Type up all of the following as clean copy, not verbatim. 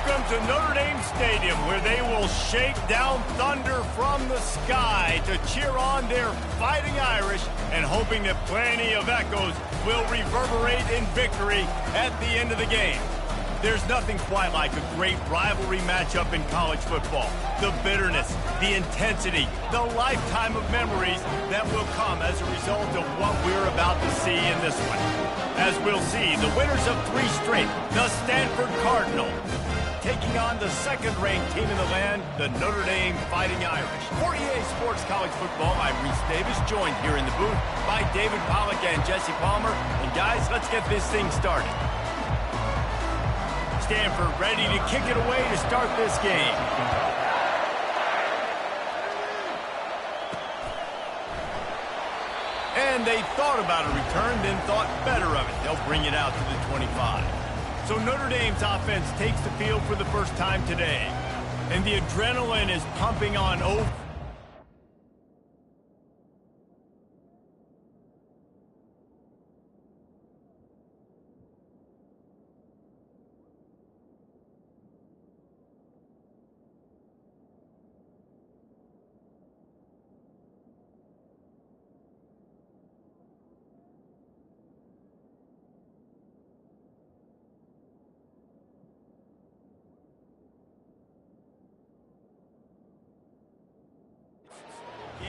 Welcome to Notre Dame Stadium, where they will shake down thunder from the sky to cheer on their Fighting Irish and hoping that plenty of echoes will reverberate in victory at the end of the game. There's nothing quite like a great rivalry matchup in college football. The bitterness, the intensity, the lifetime of memories that will come as a result of what we're about to see in this one. As we'll see, the winners of 3 straight, the Stanford Cardinals, taking on the second-ranked team in the land, the Notre Dame Fighting Irish. For EA Sports College Football, I'm Reese Davis, joined here in the booth by David Pollack and Jesse Palmer. And guys, let's get this thing started. Stanford ready to kick it away to start this game. And they thought about a return, then thought better of it. They'll bring it out to the 25. So Notre Dame's offense takes the field for the first time today. And the adrenaline is pumping on over.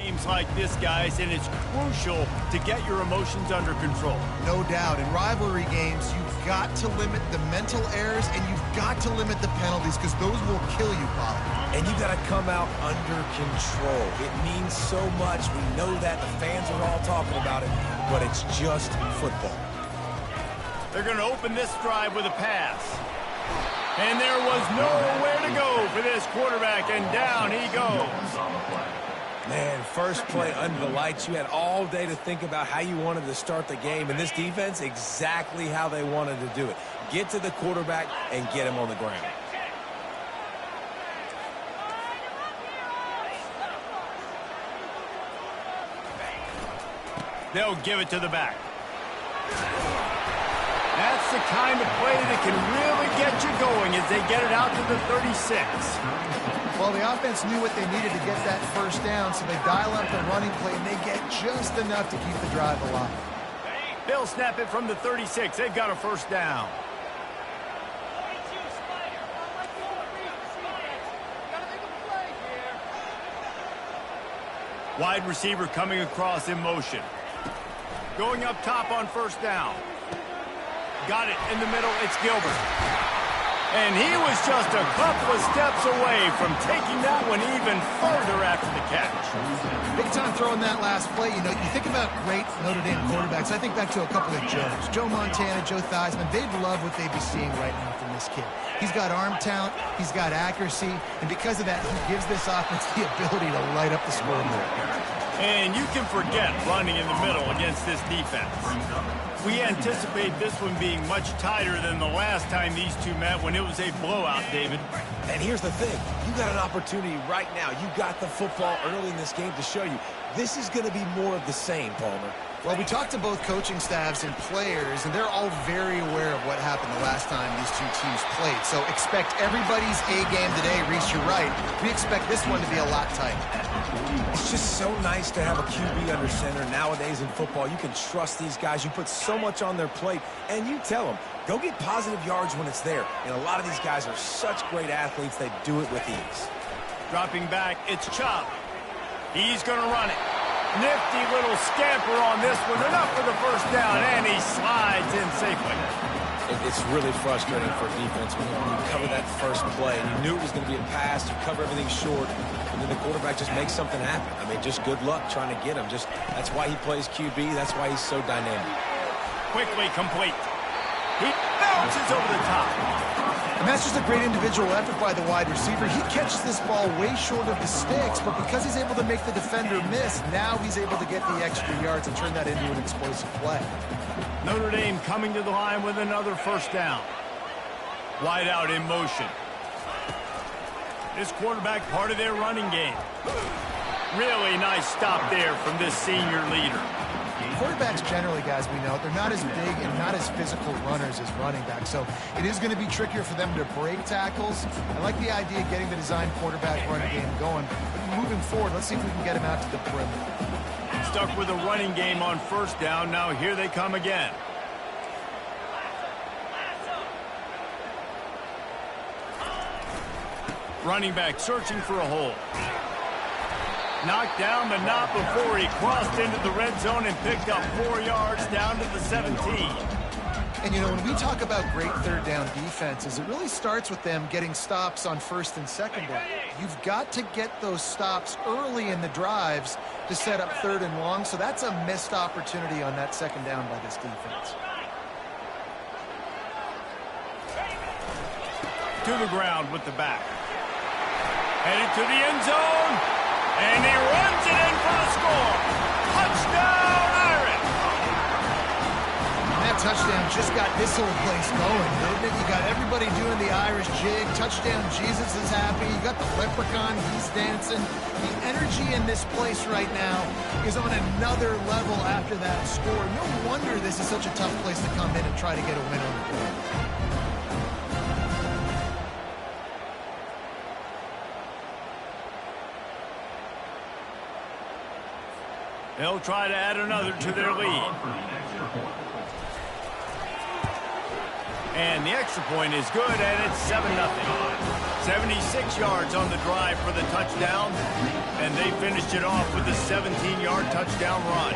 Games like this, guys, and it's crucial to get your emotions under control. No doubt. In rivalry games, you've got to limit the mental errors and you've got to limit the penalties because those will kill you, Pollard. And you got to come out under control. It means so much. We know that. The fans are all talking about it, but it's just football. They're going to open this drive with a pass. And there was nowhere to go for this quarterback, and down he goes. Man, first play under the lights. You had all day to think about how you wanted to start the game, and this defense, exactly how they wanted to do it. Get to the quarterback and get him on the ground. They'll give it to the back. That's the kind of play that can really get you going as they get it out to the 36. Well, the offense knew what they needed to get that first down, so they dial up the running play, and they get just enough to keep the drive alive. They'll snap it from the 36. They've got a first down. Wide receiver coming across in motion. Going up top on first down. Got it in the middle. It's Gilbert. And he was just a couple of steps away from taking that one even further after the catch. Big time throwing that last play. You know, you think about great Notre Dame quarterbacks. I think back to a couple of Joes. Joe Montana, Joe Theismann. They'd love what they'd be seeing right now from this kid. He's got arm talent. He's got accuracy. And because of that, he gives this offense the ability to light up the scoreboard. And you can forget running in the middle against this defense. We anticipate this one being much tighter than the last time these two met when it was a blowout, David. And here's the thing. You got an opportunity right now. You got the football early in this game to show you. This is going to be more of the same, Palmer. Well, we talked to both coaching staffs and players, and they're all very aware of what happened the last time these two teams played. So expect everybody's A game today. Reese, you're right. We expect this one to be a lot tighter. It's just so nice to have a QB under center. Nowadays in football, you can trust these guys. You put so much on their plate, and you tell them, go get positive yards when it's there. And a lot of these guys are such great athletes, they do it with ease. Dropping back, it's Chubb. He's going to run it. Nifty little scamper on this one. Enough for the first down, and he slides in safely. It's really frustrating for defense when you cover that first play. You knew it was going to be a pass. You cover everything short, and then the quarterback just makes something happen. I mean, just good luck trying to get him. That's why he plays QB. That's why he's so dynamic. Quickly complete. He bounces over the top. And that's just a great individual effort by the wide receiver. He catches this ball way short of the sticks, but because he's able to make the defender miss, now he's able to get the extra yards and turn that into an explosive play. Notre Dame coming to the line with another first down. Wide out in motion. This quarterback part of their running game. Really nice stop there from this senior leader. quarterbacks generally, guys, we know, they're not as big and not as physical runners as running backs. So it is going to be trickier for them to break tackles. I like the idea of getting the design quarterback run game going. But moving forward, let's see if we can get him out to the perimeter. Stuck with a running game on first down. Now here they come again. Running back searching for a hole. Knocked down, but not before he crossed into the red zone and picked up 4 yards down to the 17. And, you know, when we talk about great third down defenses, it really starts with them getting stops on first and second down. You've got to get those stops early in the drives to set up third and long, so that's a missed opportunity on that second down by this defense. To the ground with the back. Headed to the end zone, and he runs it in for the score. Touchdown, Irish! And that touchdown just got this whole place going, didn't it? You got everybody doing the Irish jig. Touchdown, Jesus is happy. You got the leprechaun, he's dancing. The energy in this place right now is on another level after that score. No wonder this is such a tough place to come in and try to get a win on the board. They'll try to add another to their lead. And the extra point is good, and it's 7-0. 76 yards on the drive for the touchdown, and they finished it off with a 17-yard touchdown run.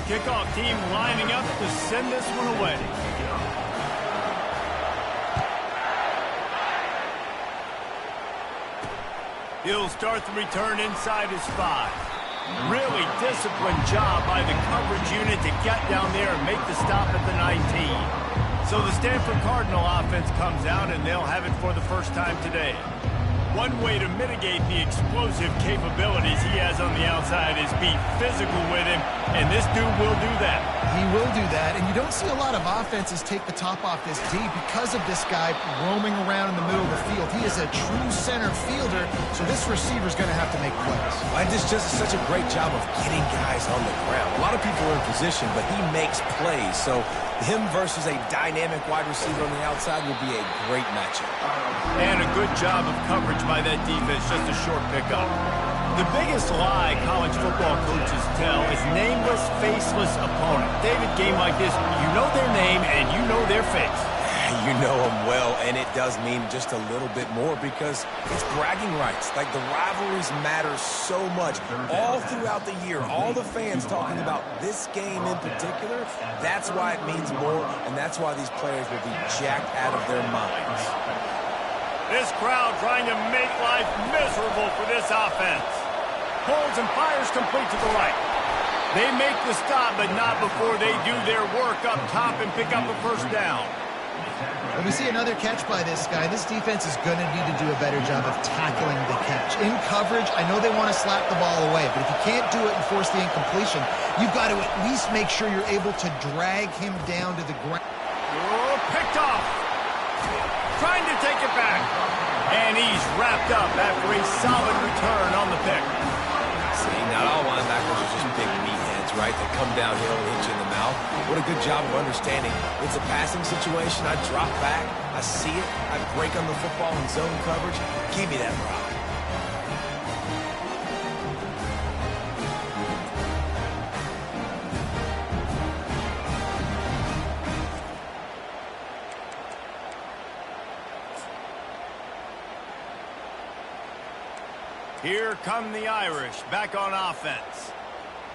Kickoff team lining up to send this one away. He'll start the return inside his 5. Really disciplined job by the coverage unit to get down there and make the stop at the 19. So the Stanford Cardinal offense comes out, and they'll have it for the first time today. One way to mitigate the explosive capabilities he has on the outside is be physical with him, and this dude will do that. He will do that, and you don't see a lot of offenses take the top off this D because of this guy roaming around in the middle of the field. He is a true center fielder, so this receiver's going to have to make plays. And this just is such a great job of getting guys on the ground. A lot of people are in position, but he makes plays, so him versus a dynamic wide receiver on the outside will be a great matchup. And a good job of coverage by that defense, just a short pickup. The biggest lie college football coaches tell is nameless, faceless opponent. David, game like this, you know their name and you know their face. You know them well, and it does mean just a little bit more because it's bragging rights. Like, the rivalries matter so much. All throughout the year, all the fans talking about this game in particular, that's why it means more, and that's why these players will be jacked out of their minds. This crowd trying to make life miserable for this offense. Pulls and fires complete to the right. They make the stop, but not before they do their work up top and pick up a first down. When we see another catch by this guy, this defense is going to need to do a better job of tackling the catch. In coverage, I know they want to slap the ball away, but if you can't do it and force the incompletion, you've got to at least make sure you're able to drag him down to the ground. Oh, picked off. Trying to take it back. And he's wrapped up after a solid return on the pick. See, not all linebackers are just big meatheads, right? They come downhill and hit you in the mouth. What a good job of understanding. It's a passing situation. I drop back. I see it. I break on the football in zone coverage. Give me that rock. Here come the Irish back on offense.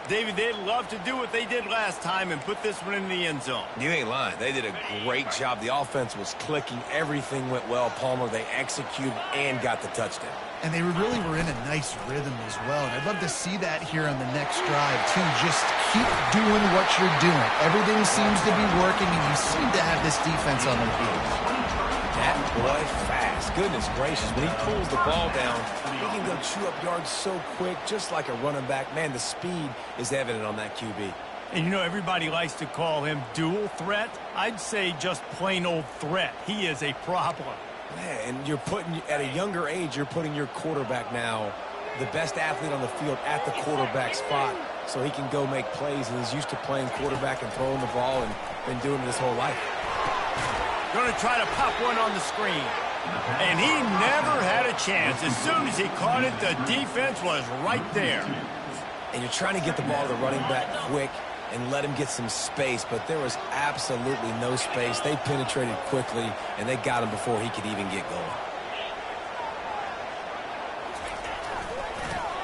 David, they'd love to do what they did last time and put this one in the end zone. You ain't lying. They did a great job. The offense was clicking. Everything went well, Palmer. They executed and got the touchdown. And they really were in a nice rhythm as well. And I'd love to see that here on the next drive, too. Just keep doing what you're doing. Everything seems to be working, and you seem to have this defense on their heels. That boy fast. Goodness gracious. When he pulls the ball down, he can go chew up yards so quick, just like a running back. Man, the speed is evident on that QB. And you know, everybody likes to call him dual threat. I'd say just plain old threat. He is a problem. And at a younger age, you're putting your quarterback now, the best athlete on the field, at the quarterback spot so he can go make plays, and he's used to playing quarterback and throwing the ball and been doing it his whole life. Going to try to pop one on the screen. And he never had a chance. As soon as he caught it, the defense was right there. And you're trying to get the ball to the running back quick and let him get some space, but there was absolutely no space. They penetrated quickly, and they got him before he could even get going.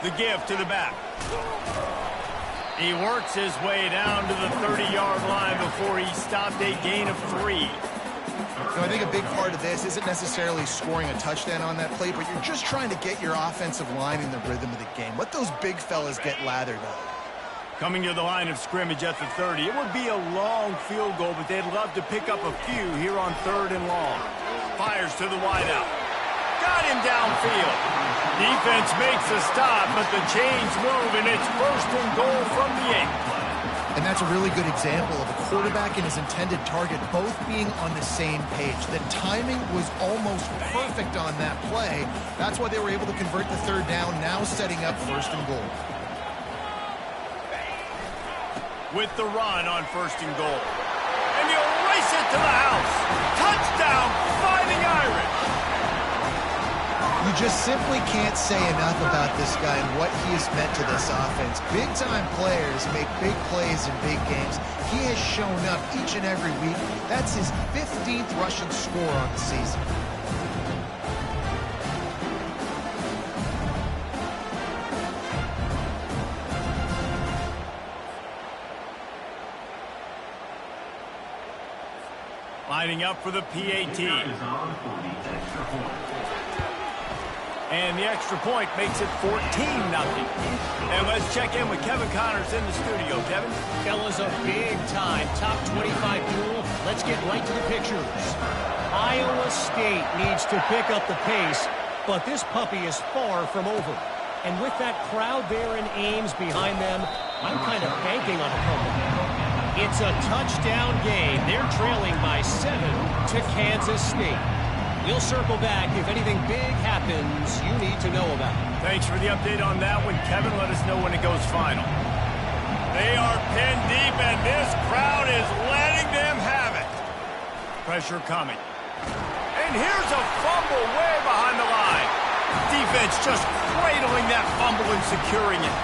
The give to the back. He works his way down to the 30-yard line before he stopped a gain of 3. So I think a big part of this isn't necessarily scoring a touchdown on that play, but you're just trying to get your offensive line in the rhythm of the game. Let those big fellas get lathered up. Coming to the line of scrimmage at the 30. It would be a long field goal, but they'd love to pick up a few here on 3rd and long. Fires to the wideout. Got him downfield. Defense makes a stop, but the chains move, and it's 1st and goal from the 8. And that's a really good example of a quarterback and his intended target both being on the same page. The timing was almost perfect on that play. That's why they were able to convert the 3rd down, now setting up 1st and goal. With the run on 1st and goal. And he'll race it to the house. Touchdown, Fighting Irish. You just simply can't say enough about this guy and what he has meant to this offense. Big-time players make big plays in big games. He has shown up each and every week. That's his 15th rushing score on the season. Lining up for the PAT. And the extra point makes it 14-0. And let's check in with Kevin Connors in the studio. Kevin? Fellas, a big-time top 25 duel. Let's get right to the pictures. Iowa State needs to pick up the pace, but this puppy is far from over. And with that crowd there in Ames behind them, I'm kind of banking on a comeback. It's a touchdown game. They're trailing by 7 to Kansas State. We'll circle back if anything big happens you need to know about. Thanks for the update on that one, Kevin. Let us know when it goes final. They are pinned deep, and this crowd is letting them have it. Pressure coming. And here's a fumble way behind the line. Defense just cradling that fumble and securing it.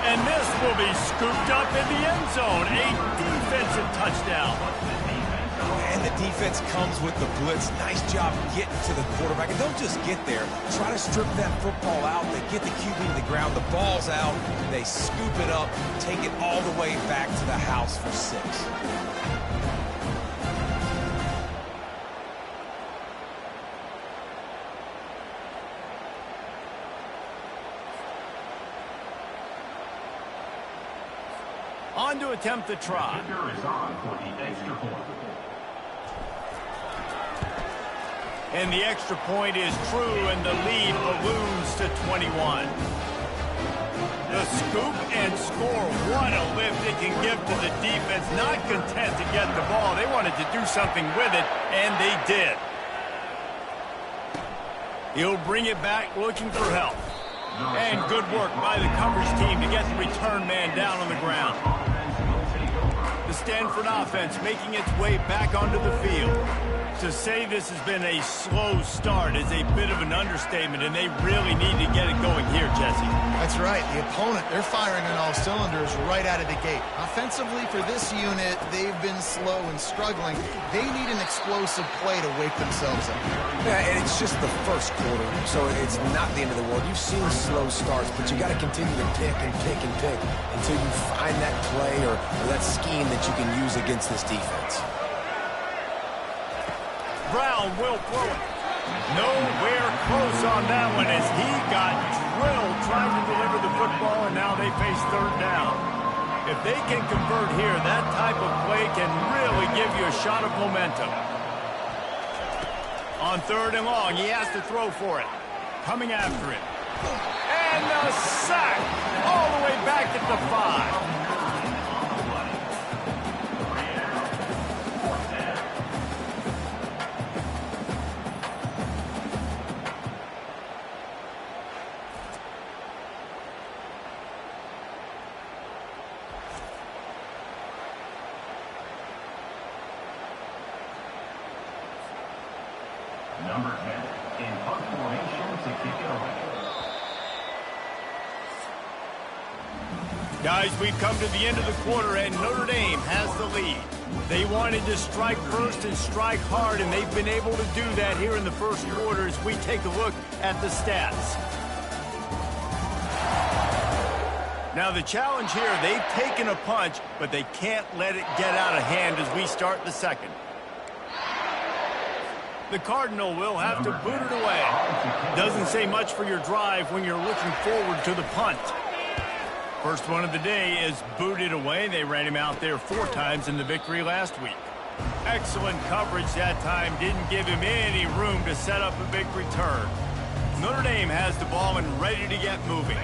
And this will be scooped up in the end zone. A defensive touchdown. And the defense comes with the blitz. Nice job getting to the quarterback. And don't just get there. Try to strip that football out. They get the QB to the ground. The ball's out. They scoop it up, take it all the way back to the house for 6. On to attempt the try. And the extra point is true, and the lead balloons to 21. The scoop and score. What a lift it can give to the defense. Not content to get the ball. They wanted to do something with it, and they did. He'll bring it back looking for help. And good work by the coverage team to get the return man down on the ground. The Stanford offense making its way back onto the field. To say this has been a slow start is a bit of an understatement, and they really need to get it going here, Jesse. That's right. The opponent, they're firing on all cylinders right out of the gate. Offensively, for this unit, they've been slow and struggling. They need an explosive play to wake themselves up. Yeah, and it's just the first quarter, so it's not the end of the world. You've seen slow starts, but you got to continue to pick and pick and pick until you find that play or that scheme that you can use against this defense. Brown will throw it. Nowhere close on that one as he got drilled trying to deliver the football, and now they face 3rd down. If they can convert here, that type of play can really give you a shot of momentum. On 3rd and long, he has to throw for it. Coming after him. And the sack all the way back at the 5. number 10 in punt formation to kick it away. Guys, we've come to the end of the quarter, and Notre Dame has the lead. They wanted to strike first and strike hard, and they've been able to do that here in the first quarter as we take a look at the stats. Now, the challenge here, they've taken a punch, but they can't let it get out of hand as we start the second. The Cardinal will have to boot it away. Doesn't say much for your drive when you're looking forward to the punt. First one of the day is booted away. They ran him out there 4 times in the victory last week. Excellent coverage that time. Didn't give him any room to set up a big return. Notre Dame has the ball and ready to get moving.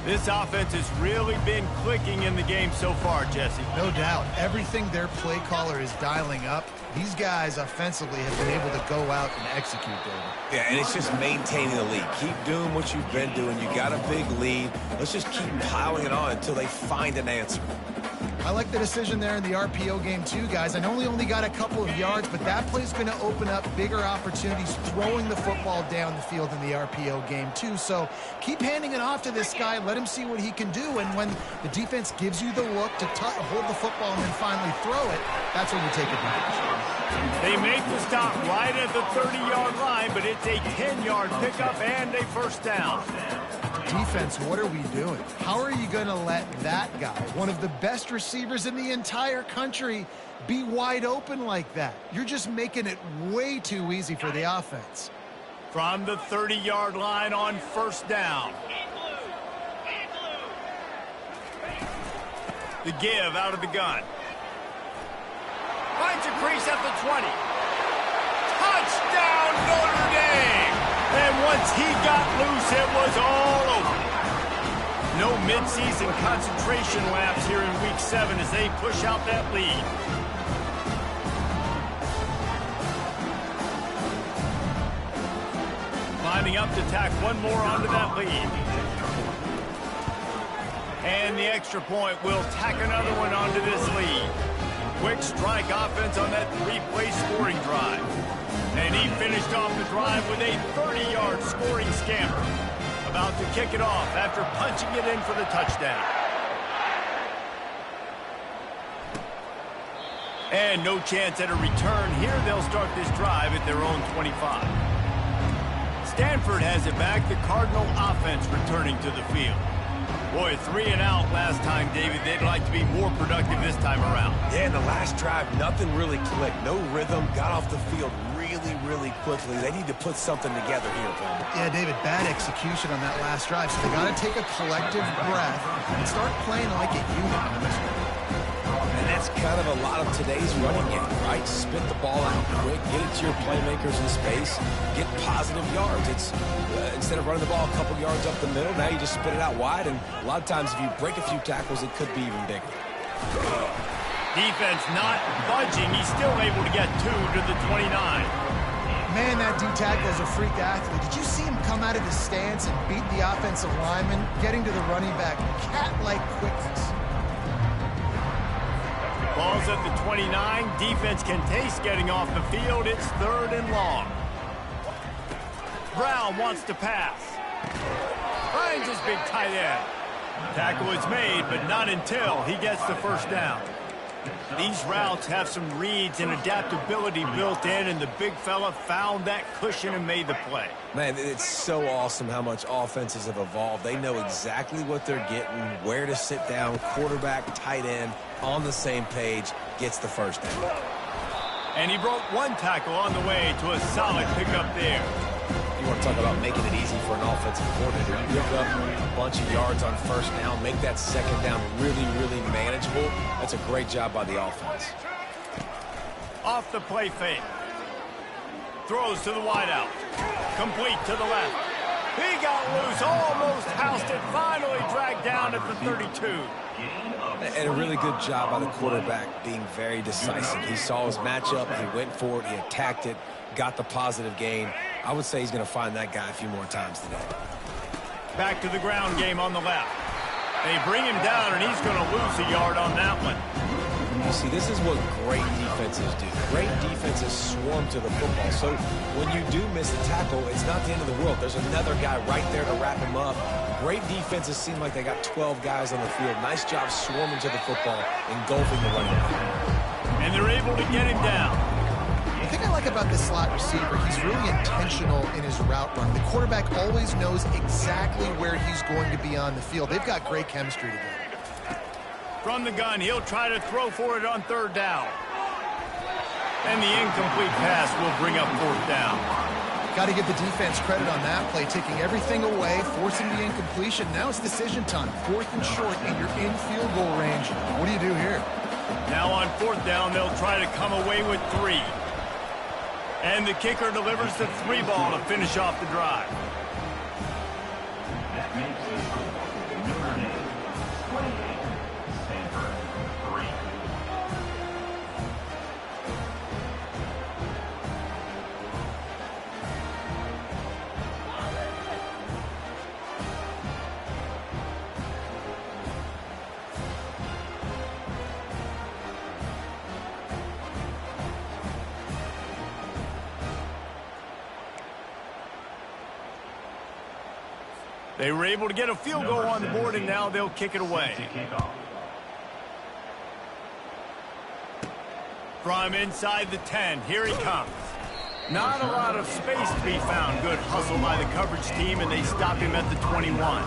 This offense has really been clicking in the game so far, Jesse. No doubt. Everything their play caller is dialing up, these guys offensively have been able to go out and execute, David. Yeah, and it's just maintaining the lead. Keep doing what you've been doing. You got a big lead. Let's just keep piling it on until they find an answer. I like the decision there in the RPO game too, guys. I know he only got a couple of yards, but that play's going to open up bigger opportunities throwing the football down the field in the RPO game too. So keep handing it off to this guy. Let him see what he can do. And when the defense gives you the look to hold the football and then finally throw it, that's when you take advantage. They make the stop right at the 30-yard line, but it's a 10-yard pickup and a first down. Defense, what are we doing? How are you going to let that guy, one of the best receivers in the entire country, be wide open like that? You're just making it way too easy for the offense. From the 30-yard line on first down. The give out of the gun. Finds a crease at the 20. Touchdown, Notre Dame! And once he got loose, it was all over. No midseason concentration laps here in Week 7 as they push out that lead. Lining up to tack one more onto that lead. And the extra point will tack another one onto this lead. Quick strike offense on that 3-play scoring drive. And he finished off the drive with a 30-yard scoring scamper. About to kick it off after punching it in for the touchdown. And no chance at a return here. They'll start this drive at their own 25. Stanford has it back. The Cardinal offense returning to the field. Boy, 3 and out last time, David. They'd like to be more productive this time around. Yeah, in the last drive, nothing really clicked. No rhythm, got off the field really quickly. They need to put something together here, Paul. Yeah, David, bad execution on that last drive. So they got to take a collective breath and start playing like a unit on this one. And that's kind of a lot of today's running game, right? Spit the ball out quick, get it to your playmakers in space, get positive yards. It's instead of running the ball a couple yards up the middle, now you just spit it out wide, and a lot of times if you break a few tackles, it could be even bigger. Defense not budging. He's still able to get 2 to the 29. Man, that D-tackle is a freak athlete. Did you see him come out of his stance and beat the offensive lineman, getting to the running back? Cat-like quickness. Ball's at the 29. Defense can taste getting off the field. It's 3rd and long. Brown wants to pass. Finds his big tight end. Tackle is made, but not until he gets the first down. These routes have some reads and adaptability built in, and the big fella found that cushion and made the play. Man, it's so awesome how much offenses have evolved. They know exactly what they're getting, where to sit down, quarterback, tight end, on the same page, gets the first down. And he broke 1 tackle on the way to a solid pickup there. You want to talk about making it easy for an offensive coordinator. You pick up a bunch of yards on first down, make that second down really manageable. That's a great job by the offense. Off the play fake. Throws to the wideout. Complete to the left. He got loose, almost housed it, finally dragged down at the 32. And a really good job by the quarterback being very decisive. He saw his matchup, he went for it, he attacked it, got the positive gain. I would say he's going to find that guy a few more times today. Back to the ground game on the left. They bring him down, and he's going to lose a yard on that one. You see, this is what great defenses do. Great defenses swarm to the football. So when you do miss a tackle, it's not the end of the world. There's another guy right there to wrap him up. Great defenses seem like they got 12 guys on the field. Nice job swarming to the football, engulfing the running back. And they're able to get him down. The thing I like about this slot receiver, he's really intentional in his route run. The quarterback always knows exactly where he's going to be on the field. They've got great chemistry together. From the gun, he'll try to throw for it on 3rd down. And the incomplete pass will bring up 4th down. Got to give the defense credit on that play, taking everything away, forcing the incompletion. Now it's decision time. 4th and short, and you're in field goal range. What do you do here? Now on 4th down, they'll try to come away with 3. And the kicker delivers the 3 ball to finish off the drive. That makes it Notre Dame 28, Stanford 3. They were able to get a field goal on the board, and now they'll kick it away. From inside the 10, here he comes. Not a lot of space to be found. Good hustle by the coverage team, and they stop him at the 21.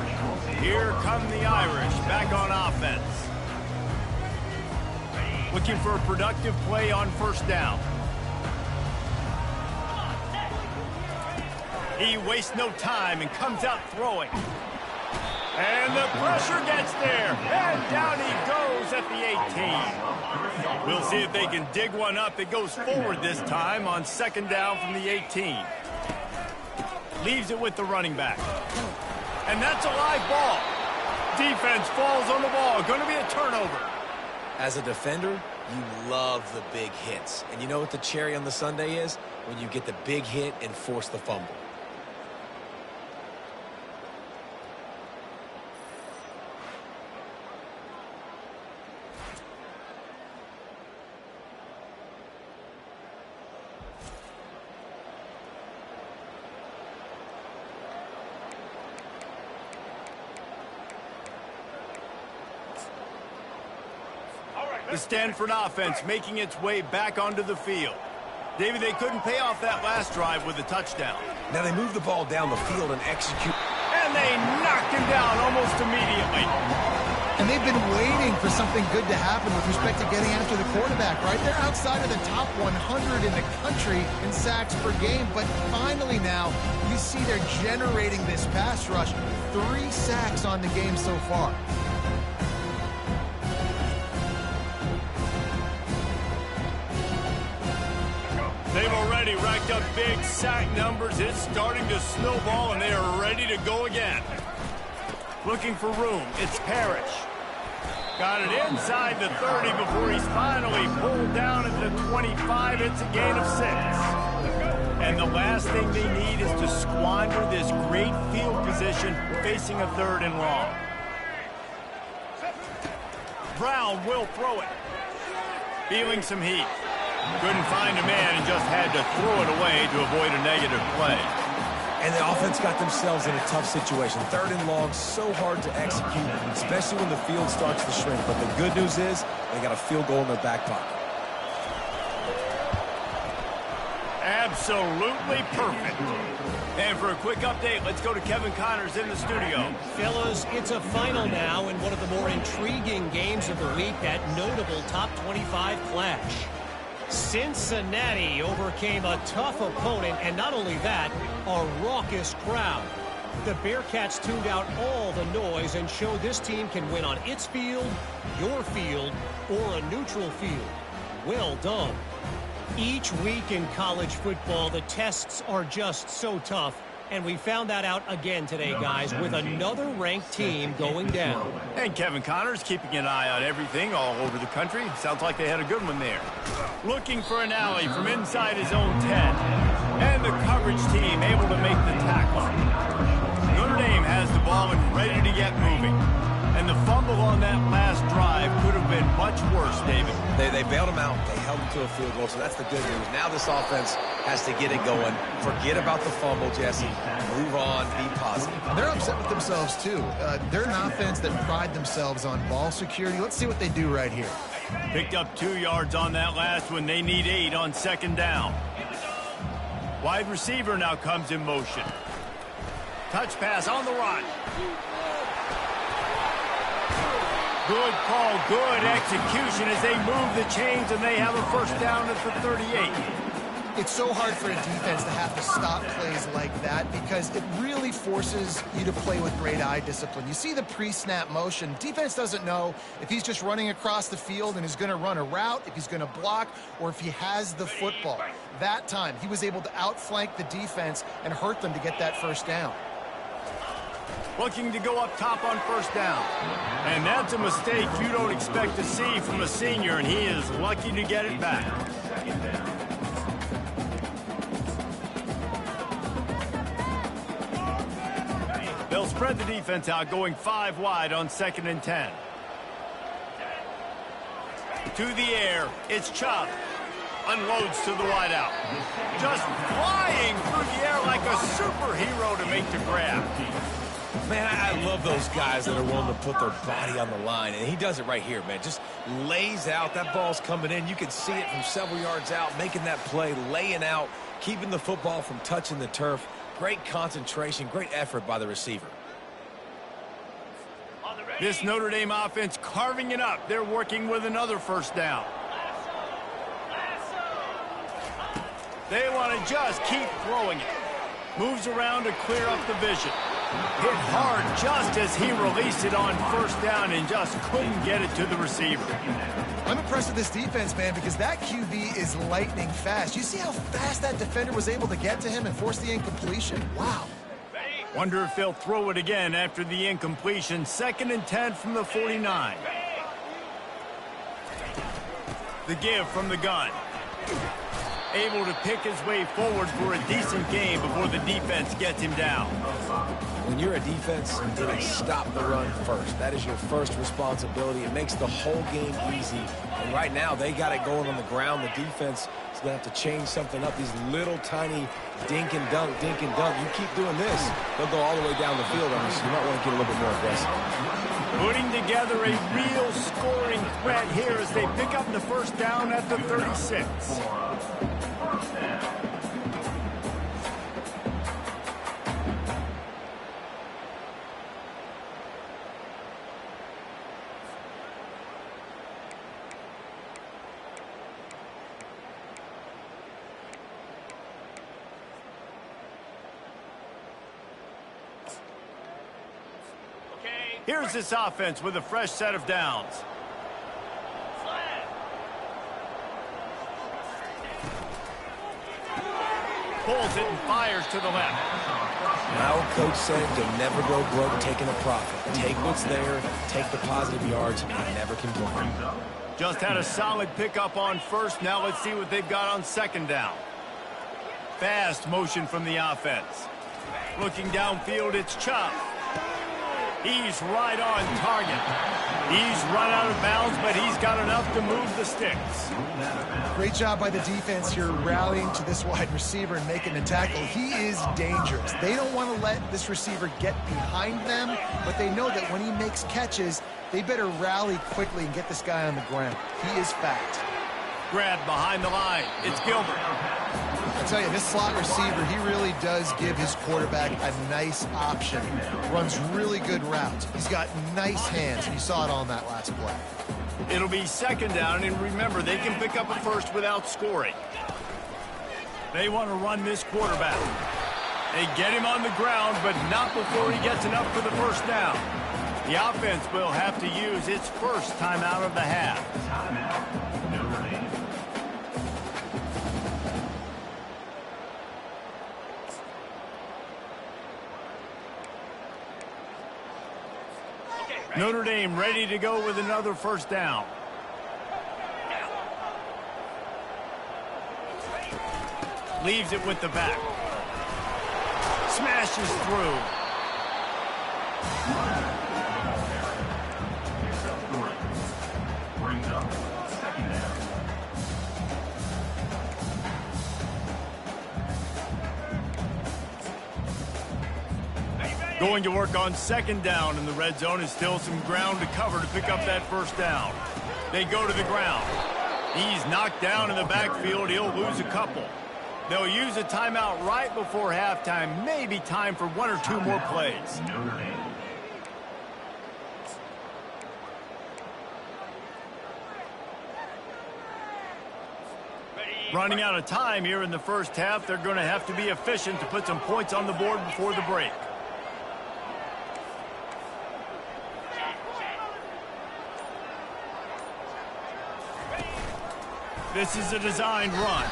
Here come the Irish, back on offense. Looking for a productive play on 1st down. He wastes no time and comes out throwing. And the pressure gets there. And down he goes at the 18. We'll see if they can dig one up. It goes forward this time on 2nd down from the 18. Leaves it with the running back. And that's a live ball. Defense falls on the ball. Going to be a turnover. As a defender, you love the big hits. And you know what the cherry on the sundae is? When you get the big hit and force the fumble. The Stanford offense making its way back onto the field. David, they couldn't pay off that last drive with a touchdown. Now they move the ball down the field and execute. And they knocked him down almost immediately. And they've been waiting for something good to happen with respect to getting after the quarterback, right? They're outside of the top 100 in the country in sacks per game, but finally now you see they're generating this pass rush. 3 sacks on the game so far. They've already racked up big sack numbers. It's starting to snowball, and they are ready to go again. Looking for room. It's Parrish. Got it inside the 30 before he's finally pulled down at the 25. It's a gain of 6. And the last thing they need is to squander this great field position facing a 3rd and long. Brown will throw it. Feeling some heat. Couldn't find a man and just had to throw it away to avoid a negative play. And the offense got themselves in a tough situation. 3rd and long, so hard to execute, especially when the field starts to shrink. But the good news is they got a field goal in their back pocket. Absolutely perfect. And for a quick update, let's go to Kevin Connors in the studio. Fellas, it's a final now in one of the more intriguing games of the week, that notable top 25 clash. Cincinnati overcame a tough opponent, and not only that, a raucous crowd. The Bearcats tuned out all the noise and showed this team can win on its field, your field, or a neutral field. Well done. Each week in college football, the tests are just so tough. And we found that out again today, guys, with another ranked team going down. And Kevin Connors keeping an eye on everything all over the country. Sounds like they had a good one there. Looking for an alley from inside his own 10. And the coverage team able to make the tackle. Notre Dame has the ball and ready to get moving. And the fumble on that last drive could have been much much worse, David. They bailed him out. They held him to a field goal, so that's the good news. Now this offense has to get it going. Forget about the fumble, Jesse. Move on. Be positive. They're upset with themselves, too. They're an offense that pride themselves on ball security. Let's see what they do right here. Picked up 2 yards on that last one. They need 8 on second down. Wide receiver now comes in motion. Touch pass on the run. Good call, good execution as they move the chains, and they have a first down at the 38. It's so hard for a defense to have to stop plays like that because it really forces you to play with great eye discipline. You see the pre-snap motion. Defense doesn't know if he's just running across the field and is going to run a route, if he's going to block, or if he has the football. That time, he was able to outflank the defense and hurt them to get that first down. Looking to go up top on first down. And that's a mistake you don't expect to see from a senior, and he is lucky to get it back. They'll spread the defense out, going 5 wide on 2nd and 10. To the air, it's Chubb. Unloads to the wideout. Just flying through the air like a superhero to make the grab. Man, I love those guys that are willing to put their body on the line, and he does it right here, man. Just lays out. That ball's coming in. You can see it from several yards out, making that play, laying out, keeping the football from touching the turf. Great concentration, great effort by the receiver. This Notre Dame offense carving it up. They're working with another first down. They want to just keep throwing it. Moves around to clear up the vision. Hit hard just as he released it on first down and just couldn't get it to the receiver. I'm impressed with this defense, man, because that QB is lightning fast. You see how fast that defender was able to get to him and force the incompletion? Wow. Wonder if they'll throw it again after the incompletion. 2nd and 10 from the 49. The give from the gun. Able to pick his way forward for a decent game before the defense gets him down. When you're a defense, you need to stop the run first. That is your first responsibility. It makes the whole game easy. And right now, they got it going on the ground. The defense is going to have to change something up. These little tiny dink and dunk, dink and dunk. You keep doing this, they'll go all the way down the field on you, so you might want to get a little bit more aggressive. Putting together a real scoring threat here as they pick up the first down at the 36. Here's this offense with a fresh set of downs. Pulls it and fires to the left. Now, coach said to never go broke taking a profit. Take what's there, take the positive yards, and never complain. Just had a solid pickup on first. Now let's see what they've got on second down. Fast motion from the offense. Looking downfield, it's Chubb. He's right on target. He's run out of bounds, but he's got enough to move the sticks. Great job by the defense here rallying to this wide receiver and making the tackle. He is dangerous. They don't want to let this receiver get behind them, but they know that when he makes catches, they better rally quickly and get this guy on the ground. He is fact. Grab behind the line. It's Gilbert. I tell you, this slot receiver, he really does give his quarterback a nice option. Runs really good routes. He's got nice hands. You saw it on that last play. It'll be second down, and remember, they can pick up a first without scoring. They want to run this quarterback. They get him on the ground, but not before he gets enough for the first down. The offense will have to use its first timeout of the half. Notre Dame ready to go with another first down. Leaves it with the back. Smashes through. Brings up Going to work on second down in the red zone is still some ground to cover to pick up that first down. They go to the ground. He's knocked down in the backfield. He'll lose a couple. They'll use a timeout right before halftime. Maybe time for one or two more plays. Running out of time here in the first half. They're going to have to be efficient to put some points on the board before the break. This is a designed run.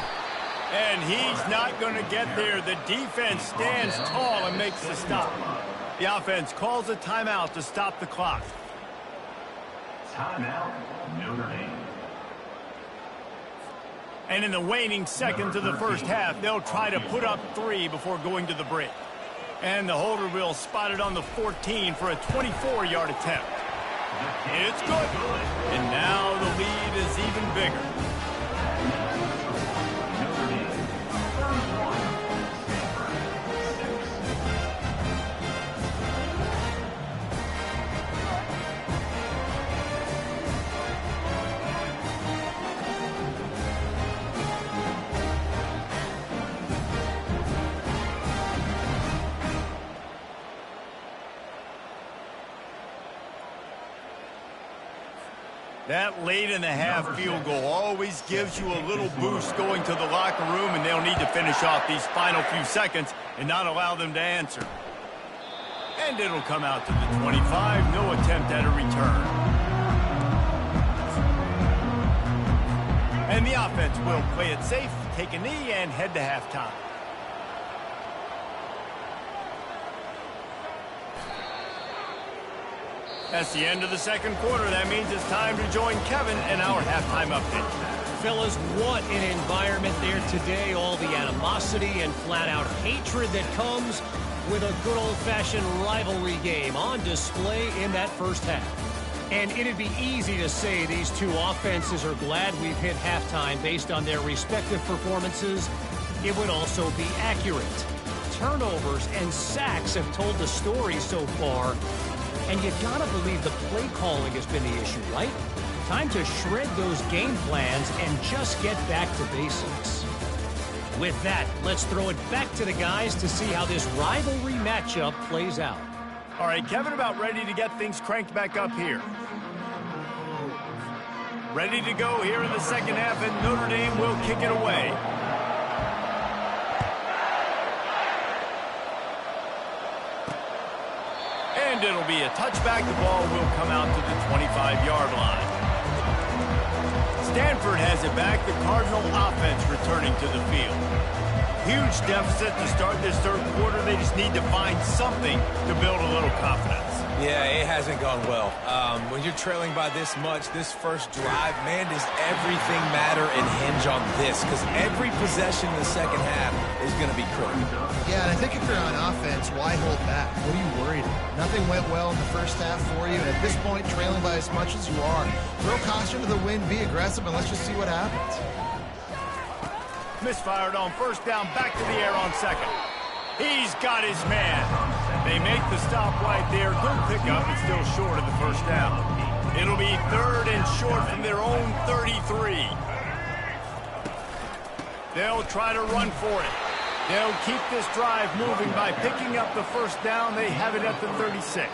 And he's not going to get there. The defense stands tall and makes the stop. The offense calls a timeout to stop the clock. Timeout, Notre Dame. And in the waning seconds of the first half, they'll try to put up 3 before going to the break. And the holder will spot it on the 14 for a 24-yard attempt. It's good. And now the lead is even bigger. That late in the half field goal always gives you a little boost going to the locker room, and they'll need to finish off these final few seconds and not allow them to answer. And it'll come out to the 25. No attempt at a return. And the offense will play it safe, take a knee, and head to halftime. That's the end of the second quarter. That means it's time to join Kevin in our halftime update. Fellas, what an environment there today. All the animosity and flat-out hatred that comes with a good old-fashioned rivalry game on display in that first half. And it'd be easy to say these two offenses are glad we've hit halftime based on their respective performances. It would also be accurate. Turnovers and sacks have told the story so far. And you gotta believe the play calling has been the issue, right? Time to shred those game plans and just get back to basics. With that, let's throw it back to the guys to see how this rivalry matchup plays out. All right, Kevin, about ready to get things cranked back up here. Ready to go here in the second half, and Notre Dame will kick it away. And it'll be a touchback. The ball will come out to the 25-yard line. Stanford has it back. The Cardinal offense returning to the field. Huge deficit to start this third quarter. They just need to find something to build a little confidence. Yeah, it hasn't gone well. When you're trailing by this much, this first drive, man, does everything matter and hinge on this? Because every possession in the second half is going to be critical. Yeah, and I think if you're on offense, why hold back? What are you worried about? Nothing went well in the first half for you, and at this point, trailing by as much as you are. Throw caution to the wind, be aggressive, and let's just see what happens. Misfired on first down, back to the air on second. He's got his man. They make the stop right there. Good pickup, but still short of the first down. It'll be third and short from their own 33. They'll try to run for it. They'll keep this drive moving by picking up the first down. They have it at the 36.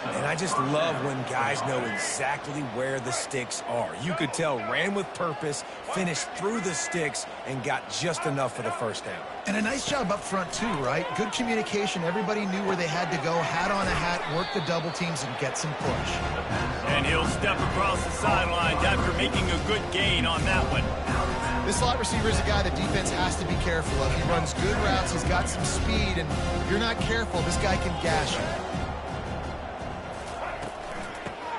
And I just love when guys know exactly where the sticks are. You could tell ran with purpose, finished through the sticks, and got just enough for the first down. And a nice job up front, too, right? Good communication. Everybody knew where they had to go. Hat on a hat, work the double teams, and get some push. And he'll step across the sidelines after making a good gain on that one. This slot receiver is a guy the defense has to be careful of. He runs good routes. He's got some speed, and if you're not careful, this guy can gash you.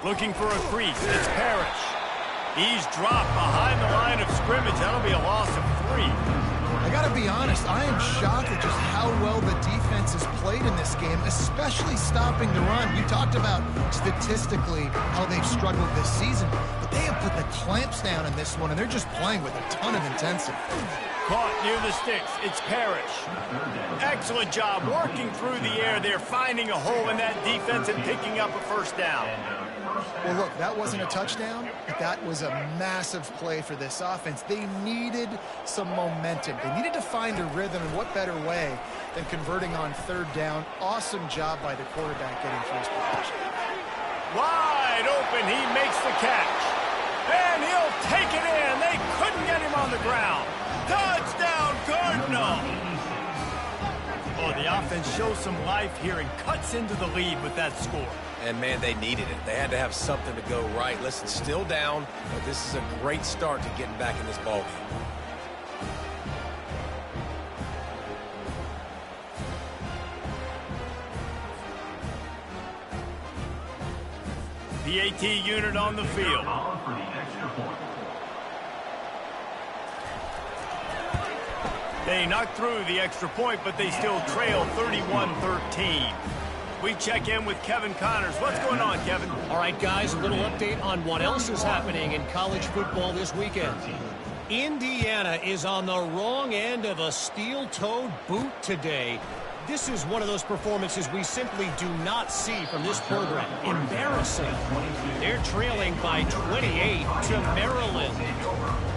Looking for a crease. It's Parrish. He's dropped behind the line of scrimmage. That'll be a loss of 3. I got to be honest, I am shocked at just how well the defense has played in this game, especially stopping the run. We talked about statistically how they've struggled this season, but they have put the clamps down in this one, and they're just playing with a ton of intensity. Caught near the sticks. It's Parrish. Excellent job working through the air there, finding a hole in that defense and picking up a first down. Well, look, that wasn't a touchdown, but that was a massive play for this offense. They needed some momentum. They needed to find a rhythm, and what better way than converting on third down. Awesome job by the quarterback getting through his protection. Wide open, he makes the catch. And he'll take it in. They couldn't get him on the ground. Touchdown, Cardinal! Oh, the offense shows some life here and cuts into the lead with that score. And, man, they needed it. They had to have something to go right. Listen, still down, but this is a great start to getting back in this ballgame. The AT unit on the field. They knocked through the extra point, but they still trail 31-13. We check in with Kevin Connors. What's going on, Kevin? All right, guys, a little update on what else is happening in college football this weekend. Indiana is on the wrong end of a steel-toed boot today. This is one of those performances we simply do not see from this program. Embarrassing. They're trailing by 28 to Maryland.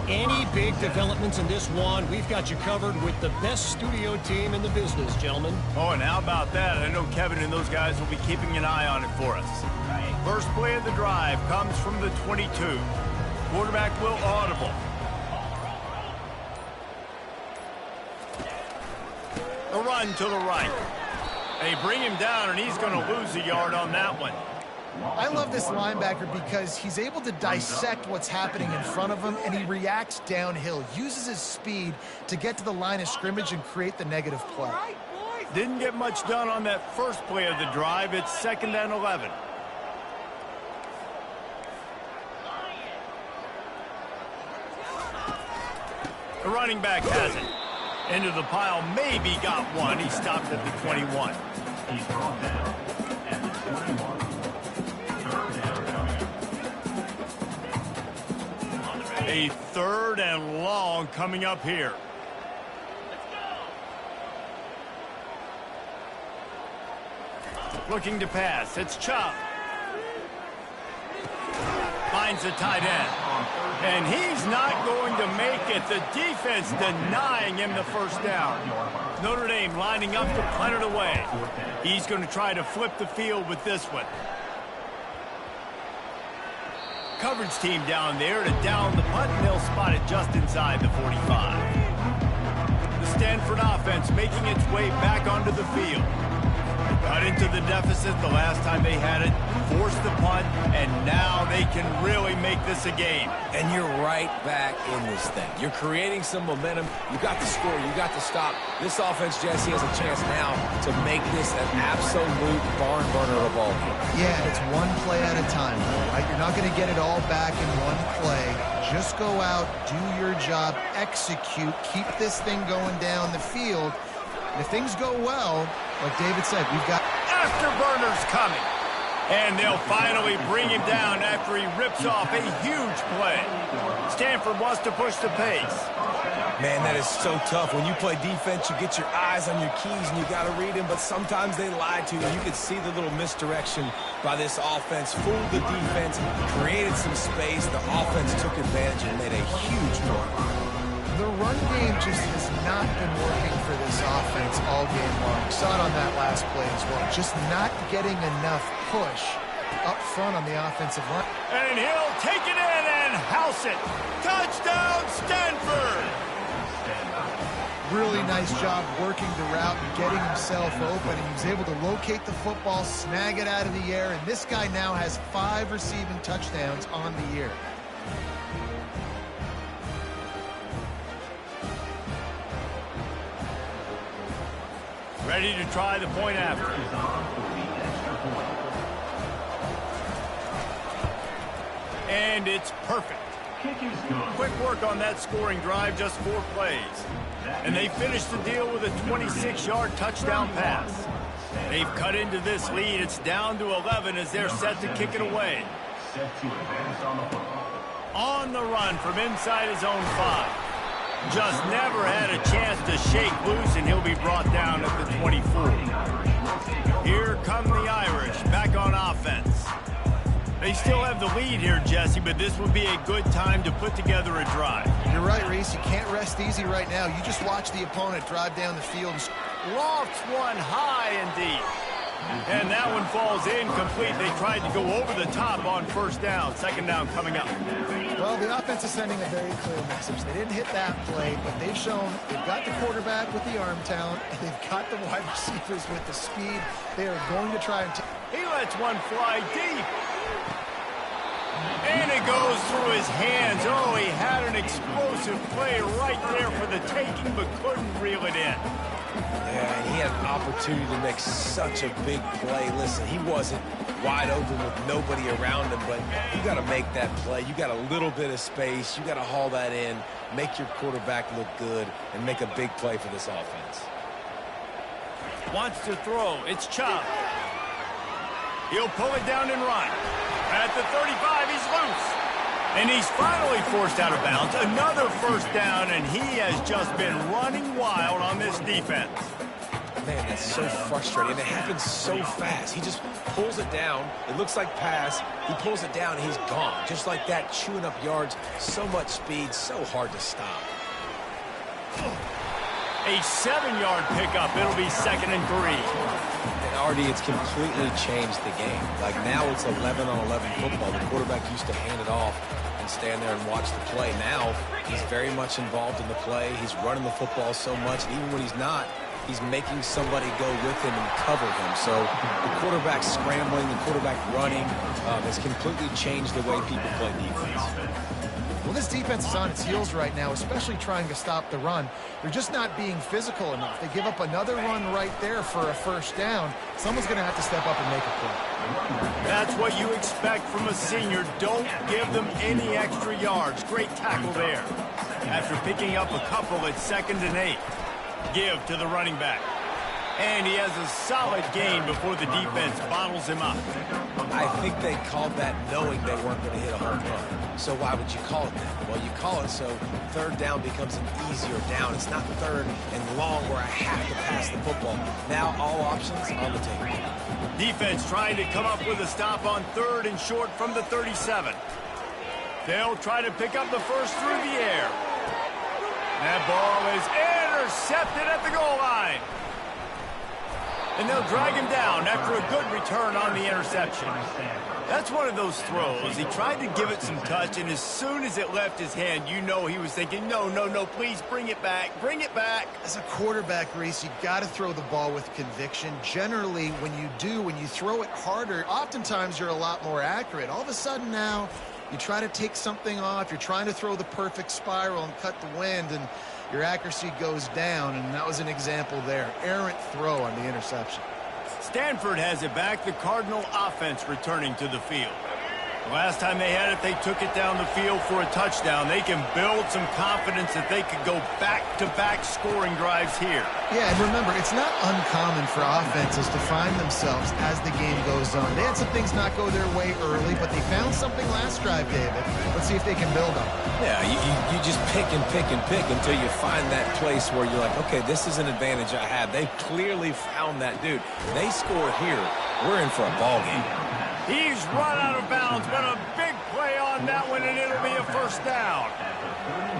Any big developments in this one, we've got you covered with the best studio team in the business, gentlemen. Oh, and how about that? I know Kevin and those guys will be keeping an eye on it for us. First play of the drive comes from the 22. Quarterback will audible. A run to the right. They bring him down, and he's going to lose a yard on that one. I love this linebacker because he's able to dissect what's happening in front of him, and he reacts downhill, uses his speed to get to the line of scrimmage and create the negative play. Didn't get much done on that first play of the drive. It's 2nd and 11. The running back has it. Into the pile, maybe got one. He stopped at the 21. He's brought down at the 21. A 3rd and long coming up here. Looking to pass. It's Chubb. Finds the tight end. And he's not going to make it. The defense denying him the first down. Notre Dame lining up to punt it away. He's going to try to flip the field with this one. Coverage team down there to down the punt, and they'll spot it just inside the 45. The Stanford offense making its way back onto the field. Cut into the deficit the last time they had it, forced the punt, and now they can really make this a game. And you're right back in this thing. You're creating some momentum. You got the score. You got the stop. This offense, Jesse, has a chance now to make this an absolute barn burner of a ball game. Yeah, it's one play at a time, right? You're not going to get it all back in one play. Just go out, do your job, execute, keep this thing going down the field. And if things go well, like David said, we've got afterburners coming. And they'll finally bring him down after he rips off a huge play. Stanford wants to push the pace. Man, that is so tough. When you play defense, you get your eyes on your keys and you got to read them, but sometimes they lie to you. You could see the little misdirection by this offense, fooled the defense, created some space. The offense took advantage and made a huge run. The run game just has not been working for this offense all game long. Saw it on that last play as well. Just not getting enough push up front on the offensive line. And he'll take it in and house it. Touchdown, Stanford! Really nice job working the route and getting himself open. And he was able to locate the football, snag it out of the air, and this guy now has 5 receiving touchdowns on the year. Ready to try the point after. And it's perfect. Kick is good. Quick work on that scoring drive, just 4 plays. And they finished the deal with a 26-yard touchdown pass. They've cut into this lead. It's down to 11 as they're set to kick it away. Set to advance on the football. On the run from inside his own 5. Just never had a chance to shake loose, and he'll be brought down at the 24. Here come the Irish back on offense. They still have the lead here, Jesse, but this would be a good time to put together a drive. You're right, Reese. You can't rest easy right now. You just watch the opponent drive down the field. Lofts one high and deep. And that one falls incomplete. They tried to go over the top on first down. Second down coming up. Well, the offense is sending a very clear message. They didn't hit that play, but they've shown they've got the quarterback with the arm talent, and they've got the wide receivers with the speed. They are going to try and... He lets one fly deep. And it goes through his hands. Oh, he had an explosive play right there for the taking, but couldn't reel it in. Yeah, and he had an opportunity to make such a big play. Listen, he wasn't wide open with nobody around him, but you got to make that play. You got a little bit of space. You got to haul that in, make your quarterback look good, and make a big play for this offense. Wants to throw. It's Chubb. He'll pull it down and run. At the 35, he's loose. And he's finally forced out of bounds. Another first down, and he has just been running wild on this defense. Man, that's so frustrating. And it happens so fast. He just pulls it down. It looks like pass. He pulls it down, and he's gone. Just like that, chewing up yards. So much speed, so hard to stop. A 7-yard pickup. It'll be 2nd and 3. And Artie, it's completely changed the game. Like now it's 11-on-11 football. The quarterback used to hand it off and stand there and watch the play. Now he's very much involved in the play. He's running the football so much. And even when he's not, he's making somebody go with him and cover him. So the quarterback scrambling, the quarterback running has completely changed the way people play defense. Well, this defense is on its heels right now, especially trying to stop the run. They're just not being physical enough. They give up another run right there for a first down. Someone's going to have to step up and make a play. That's what you expect from a senior. Don't give them any extra yards. Great tackle there. After picking up a couple at 2nd and 8. Give to the running back. And he has a solid gain before the defense bottles him up. I think they called that knowing they weren't going to hit a home run. So why would you call it that? Well, you call it so 3rd down becomes an easier down. It's not 3rd and long where I have to pass the football. Now all options on the table. Defense trying to come up with a stop on 3rd and short from the 37. They'll try to pick up the first through the air. That ball is intercepted at the goal line. And they'll drag him down after a good return on the interception. That's one of those throws. He tried to give it some touch, and as soon as it left his hand, you know he was thinking, no, please bring it back, bring it back. As a quarterback, Reese, you got to throw the ball with conviction. Generally, when you throw it harder, oftentimes you're a lot more accurate. All of a sudden now, you try to take something off, you're trying to throw the perfect spiral and cut the wind, and your accuracy goes down, and that was an example there. Errant throw on the interception. Stanford has it back. The Cardinal offense returning to the field. The last time they had it, they took it down the field for a touchdown. They can build some confidence that they could go back-to-back scoring drives here. Yeah, and remember, it's not uncommon for offenses to find themselves as the game goes on. They had some things not go their way early, but they found something last drive, David. Let's see if they can build on it. Yeah, you just pick and pick and pick until you find that place where you're like, okay, this is an advantage I have. They clearly found that dude. They score here, we're in for a ball game. He's run out of bounds, but a big play on that one, and it'll be a first down.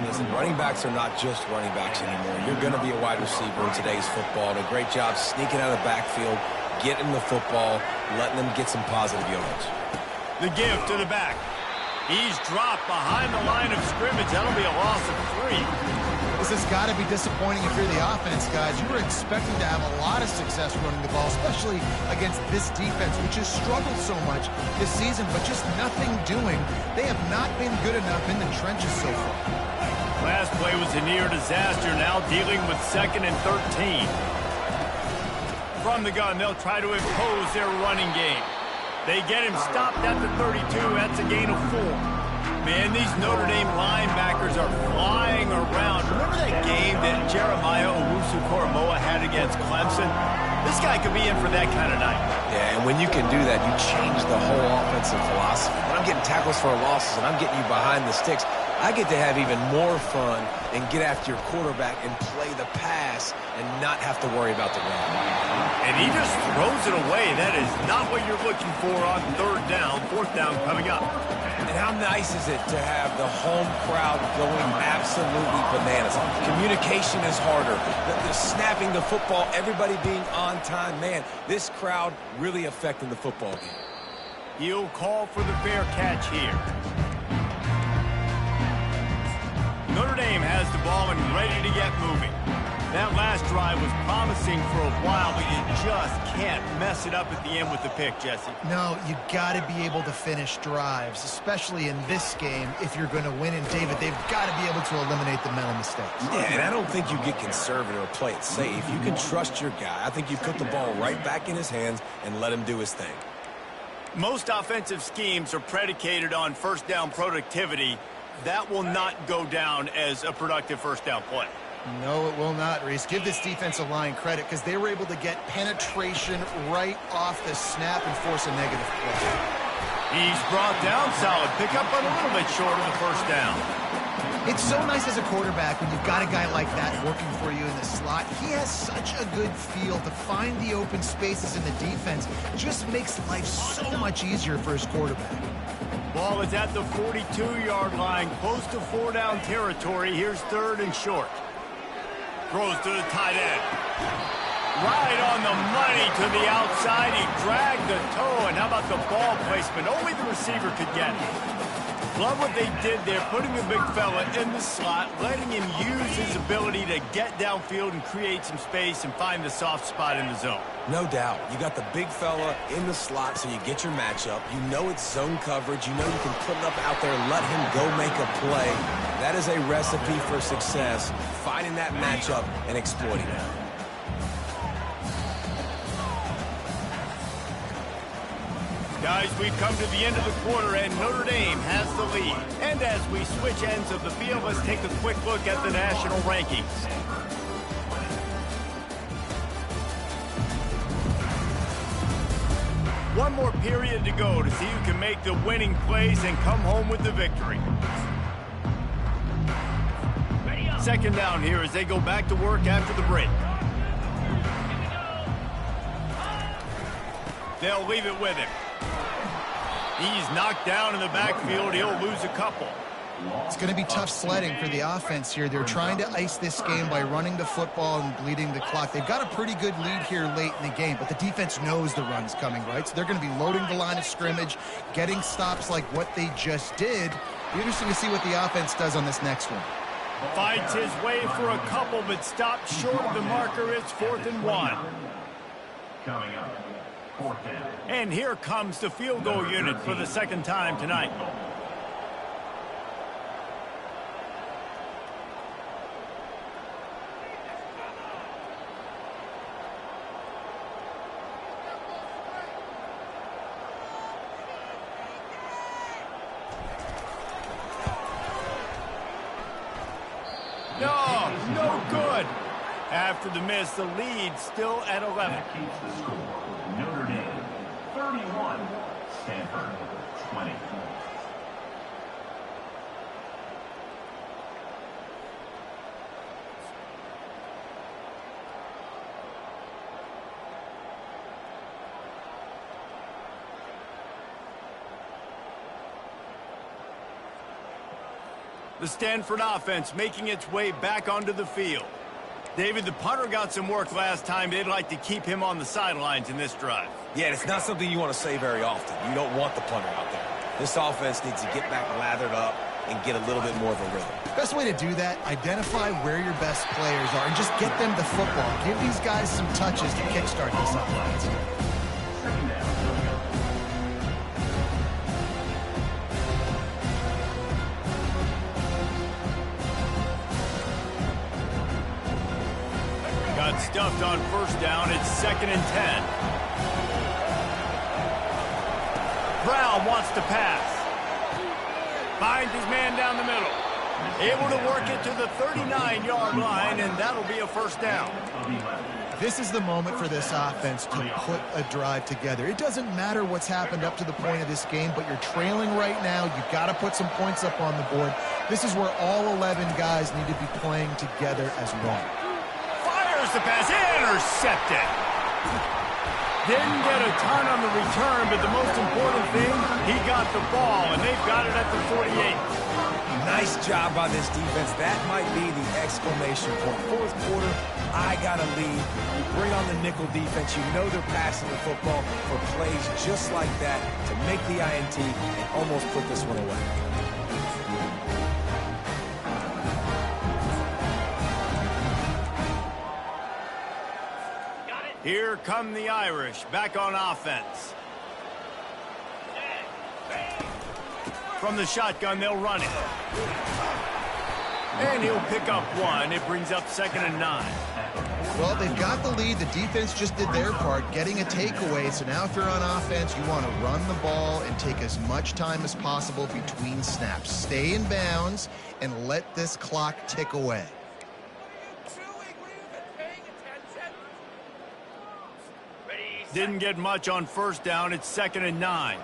Listen, running backs are not just running backs anymore. You're going to be a wide receiver in today's football. And a great job sneaking out of the backfield, getting the football, letting them get some positive yards. The give to the back. He's dropped behind the line of scrimmage. That'll be a loss of 3. This has got to be disappointing if you're the offense, guys. You were expecting to have a lot of success running the ball, especially against this defense, which has struggled so much this season, but just nothing doing. They have not been good enough in the trenches so far. Last play was a near disaster, now dealing with 2nd and 13. From the gun, they'll try to impose their running game. They get him stopped at the 32. That's a gain of 4. Man, these Notre Dame linebackers are flying around. Remember that game that Jeremiah Owusu-Koramoah had against Clemson? This guy could be in for that kind of night. Yeah, and when you can do that, you change the whole offensive philosophy. When I'm getting tackles for losses and I'm getting you behind the sticks, I get to have even more fun and get after your quarterback and play the pass and not have to worry about the run. And he just throws it away. That is not what you're looking for on third down. Fourth down coming up. And how nice is it to have the home crowd going absolutely bananas? Communication is harder. The snapping the football, everybody being on time. Man, this crowd really affecting the football game. He'll call for the fair catch here. Notre Dame has the ball and ready to get moving. That last drive was promising for a while, but you just can't mess it up at the end with the pick, Jesse. No, you got to be able to finish drives, especially in this game if you're going to win. And, David, they've got to be able to eliminate the mental mistakes. Yeah, and I don't think you get conservative or play it safe. You can trust your guy. I think you put the ball right back in his hands and let him do his thing. Most offensive schemes are predicated on first down productivity. That will not go down as a productive first down play. No, it will not, Reese. Give this defensive line credit because they were able to get penetration right off the snap and force a negative play. He's brought down solid. Pick up a little bit short of the first down. It's so nice as a quarterback when you've got a guy like that working for you in the slot. He has such a good feel to find the open spaces in the defense. Just makes life so much easier for his quarterback. Ball is at the 42-yard line, close to four-down territory. Here's third and short. Throws to the tight end. Right on the money to the outside. He dragged the toe, and how about the ball placement? Only the receiver could get it. Love what they did there, putting the big fella in the slot, letting him use his ability to get downfield and create some space and find the soft spot in the zone. No doubt. You got the big fella in the slot, so you get your matchup. You know it's zone coverage. You know you can put it up out there, let him go make a play. That is a recipe for success, finding that matchup and exploiting it. Guys, we've come to the end of the quarter, and Notre Dame has the lead. And as we switch ends of the field, let's take a quick look at the national rankings. One more period to go to see who can make the winning plays and come home with the victory. Second down here as they go back to work after the break. They'll leave it with him. He's knocked down in the backfield. He'll lose a couple. It's going to be tough sledding for the offense here. They're trying to ice this game by running the football and bleeding the clock. They've got a pretty good lead here late in the game, but the defense knows the run's coming, right? So they're going to be loading the line of scrimmage, getting stops like what they just did. Be interesting to see what the offense does on this next one. Fights his way for a couple, but stopped short of the marker. It's 4th and 1. Coming up, 4th down. And here comes the field goal unit for the second time tonight. No good. After the miss, the lead still at 11. That keeps the score. Notre Dame 31, Stanford 20. The Stanford offense making its way back onto the field. David, the punter got some work last time. They'd like to keep him on the sidelines in this drive. Yeah, it's not something you want to say very often. You don't want the punter out there. This offense needs to get back lathered up and get a little bit more of a rhythm. Best way to do that, identify where your best players are and just get them the football. Give these guys some touches to kickstart this offense. Second down. Got stuffed on first down. It's 2nd and 10. Brown wants to pass. Finds his man down the middle. Able to work it to the 39-yard line, and that'll be a first down. This is the moment for this offense to put a drive together. It doesn't matter what's happened up to the point of this game, but you're trailing right now. You've got to put some points up on the board. This is where all 11 guys need to be playing together as one. Fires the pass, intercepted. Didn't get a ton on the return, but the most important thing, he got the ball, and they've got it at the 48. Nice job by this defense. That might be the exclamation point. Fourth quarter, I got a lead. You bring on the nickel defense. You know they're passing the football for plays just like that to make the INT and almost put this one away. Here come the Irish, back on offense. From the shotgun, they'll run it. And he'll pick up one. It brings up 2nd and 9. Well, they've got the lead. The defense just did their part, getting a takeaway. So now if you're on offense, you want to run the ball and take as much time as possible between snaps. Stay in bounds and let this clock tick away. Didn't get much on first down. It's 2nd and 9.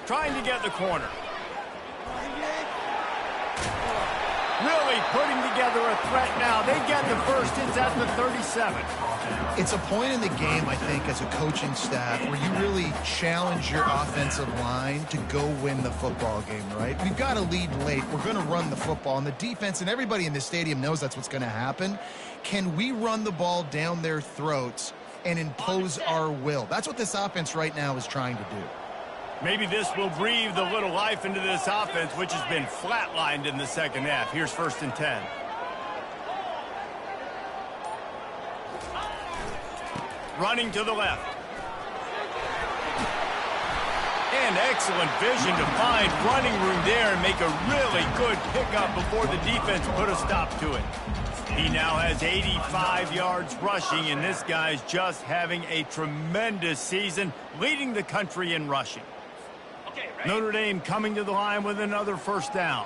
Trying to get the corner. Really putting together a threat now. They get the first. It's at the 37. It's a point in the game, I think, as a coaching staff where you really challenge your offensive line to go win the football game, right? We've got a lead late. We're going to run the football. And the defense and everybody in this stadium knows that's what's going to happen. Can we run the ball down their throats and impose our will? That's what this offense right now is trying to do. Maybe this will breathe a little life into this offense, which has been flatlined in the second half. Here's 1st and 10. Running to the left. And excellent vision to find running room there and make a really good pickup before the defense put a stop to it. He now has 85 yards rushing, and this guy's just having a tremendous season, leading the country in rushing. Notre Dame coming to the line with another first down.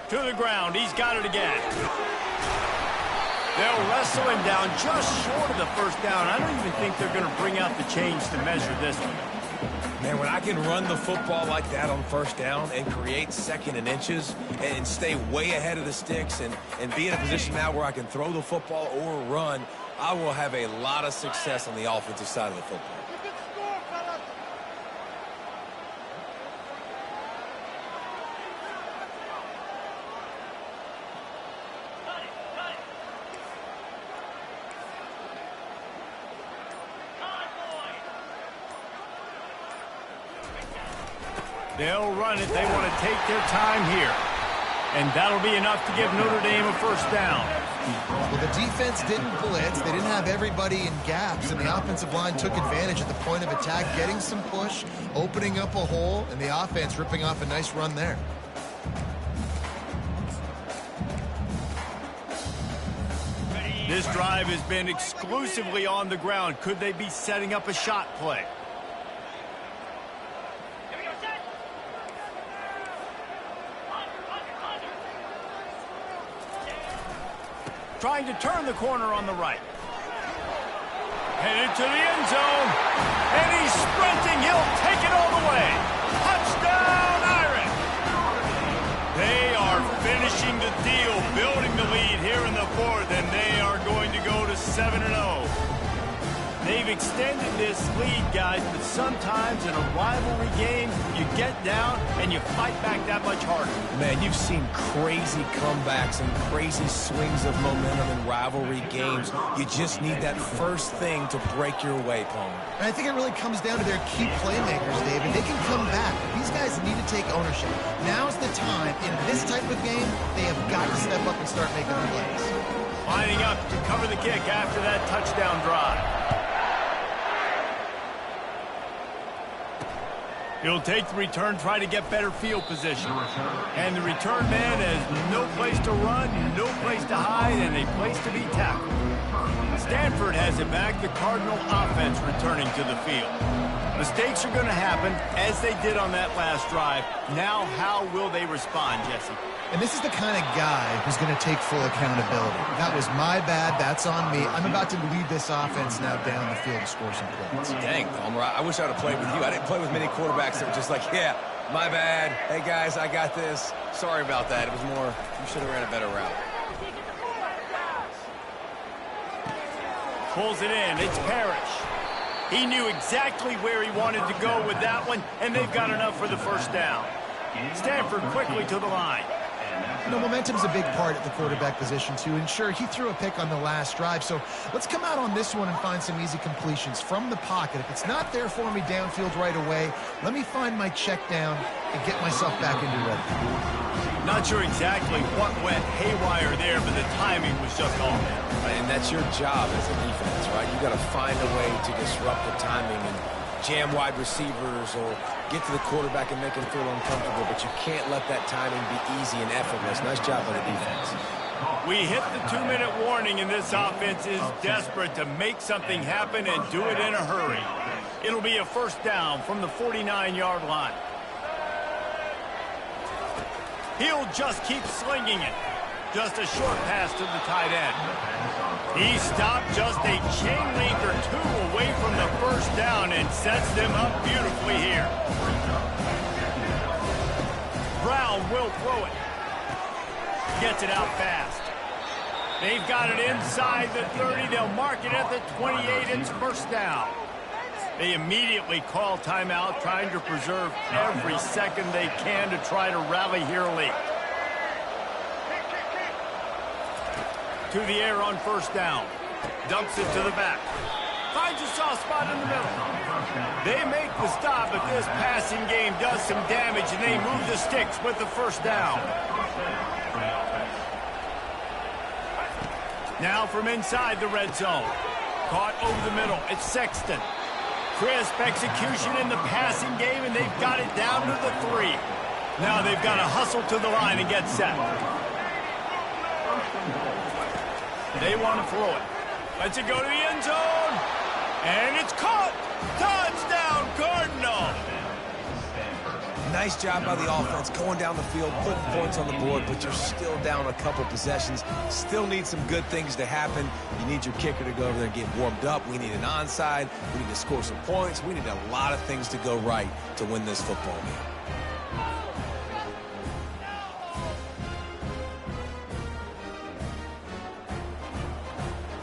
To the ground. He's got it again. They'll wrestle him down just short of the first down. I don't even think they're going to bring out the chains to measure this one. Man, when I can run the football like that on first down and create 2nd and inches and stay way ahead of the sticks and be in a position now where I can throw the football or run, I will have a lot of success on the offensive side of the football. They'll run it. They want to take their time here. And that'll be enough to give Notre Dame a first down. Well, the defense didn't blitz. They didn't have everybody in gaps, and the offensive line took advantage at the point of attack, getting some push, opening up a hole, and the offense ripping off a nice run there. This drive has been exclusively on the ground. Could they be setting up a shot play? Trying to turn the corner on the right. Headed to the end zone. And he's sprinting. He'll take it all the way. Touchdown, Irish. They are finishing the deal, building the lead here in the fourth, and they are going to go to 7-0. They've extended this lead, guys, but sometimes in a rivalry game, you get down and you fight back that much harder. Man, you've seen crazy comebacks and crazy swings of momentum in rivalry games. You just need that first thing to break your way, Palmer. And I think it really comes down to their key playmakers, David. They can come back. These guys need to take ownership. Now's the time. In this type of game, they have got to step up and start making the plays. Lining up to cover the kick after that touchdown drive. He'll take the return, try to get better field position. And the return man has no place to run, no place to hide, and a place to be tackled. Stanford has it back, the Cardinal offense returning to the field. Mistakes are going to happen, as they did on that last drive. Now, how will they respond, Jesse? And this is the kind of guy who's going to take full accountability. That was my bad. That's on me. I'm about to lead this offense now down the field to score some points. Dang, Palmer, I wish I would have played with you. I didn't play with many quarterbacks that were just like, yeah, my bad. Hey, guys, I got this. Sorry about that. It was more, you should have ran a better route. Pulls it in. It's Parrish. He knew exactly where he wanted to go with that one, and they've got enough for the first down. Stanford quickly to the line. You know, momentum's a big part at the quarterback position, too. And sure, he threw a pick on the last drive. So let's come out on this one and find some easy completions from the pocket. If it's not there for me downfield right away, let me find my check down and get myself back into rhythm. Not sure exactly what went haywire there, but the timing was just off. And that's your job as a defense, right? You got to find a way to disrupt the timing and jam wide receivers or get to the quarterback and make him feel uncomfortable, but you can't let that timing be easy and effortless. Nice job by the defense. We hit the 2-minute warning, and this offense is desperate to make something happen and do it in a hurry. It'll be a first down from the 49-yard line. He'll just keep slinging it. Just a short pass to the tight end. He stopped just a chain link or two away from the first down and sets them up beautifully here. Brown will throw it. Gets it out fast. They've got it inside the 30. They'll mark it at the 28. It's first down. They immediately call timeout, trying to preserve every second they can to try to rally here late. To the air on first down. Dumps it to the back. Finds a soft spot in the middle. They make the stop, but this passing game does some damage, and they move the sticks with the first down. Now from inside the red zone. Caught over the middle. It's Sexton. Crisp execution in the passing game, and they've got it down to the 3. Now they've got to hustle to the line and get set. They want to throw it. Lets it go to the end zone. And it's caught. Touchdown, Cardinal. Nice job by the offense going down the field, putting points on the board, but you're still down a couple possessions. Still need some good things to happen. You need your kicker to go over there and get warmed up. We need an onside. We need to score some points. We need a lot of things to go right to win this football game.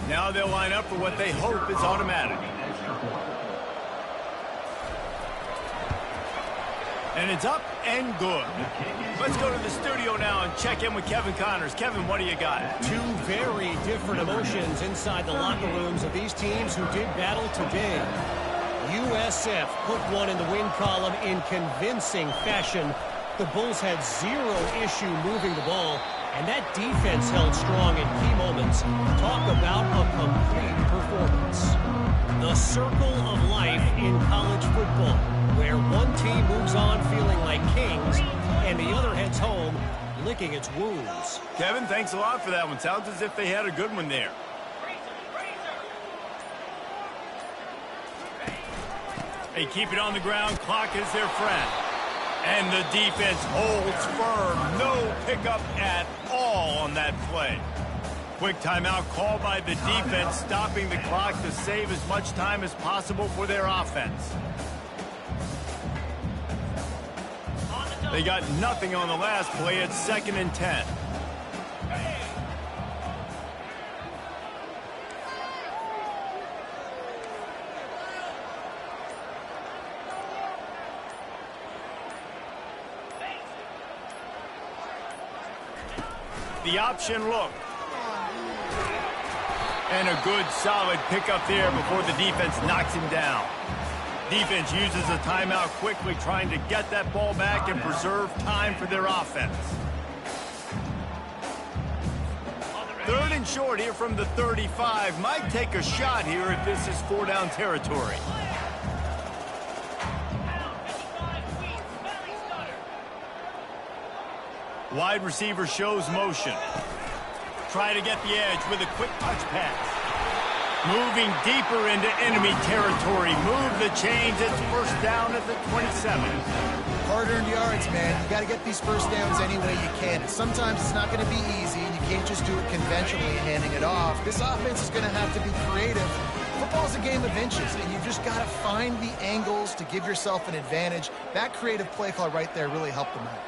Now they'll line up for what they hope is automatic. And it's up and good. Let's go to the studio now and check in with Kevin Connors. Kevin, what do you got? Two very different emotions inside the locker rooms of these teams who did battle today. USF put one in the win column in convincing fashion. The Bulls had zero issue moving the ball, and that defense held strong in key moments. Talk about a complete performance. The circle of life in college football, where one team moves on feeling like kings, and the other heads home licking its wounds. Kevin, thanks a lot for that one. Sounds as if they had a good one there. They keep it on the ground. Clock is their friend. And the defense holds firm. No pickup at all on that play. Quick timeout called by the defense, stopping the clock to save as much time as possible for their offense. They got nothing on the last play. It's 2nd and 10. The option look. And a good solid pickup there before the defense knocks him down. Defense uses a timeout quickly, trying to get that ball back and preserve time for their offense. 3rd and short here from the 35. Might take a shot here if this is 4-down territory. Wide receiver shows motion. Try to get the edge with a quick touch pass. Moving deeper into enemy territory. Move the chains. It's first down at the 27. Hard-earned yards, man. You got to get these first downs any way you can. And sometimes it's not going to be easy, and you can't just do it conventionally handing it off. This offense is going to have to be creative. Football's a game of inches, and you just got to find the angles to give yourself an advantage. That creative play call right there really helped them out.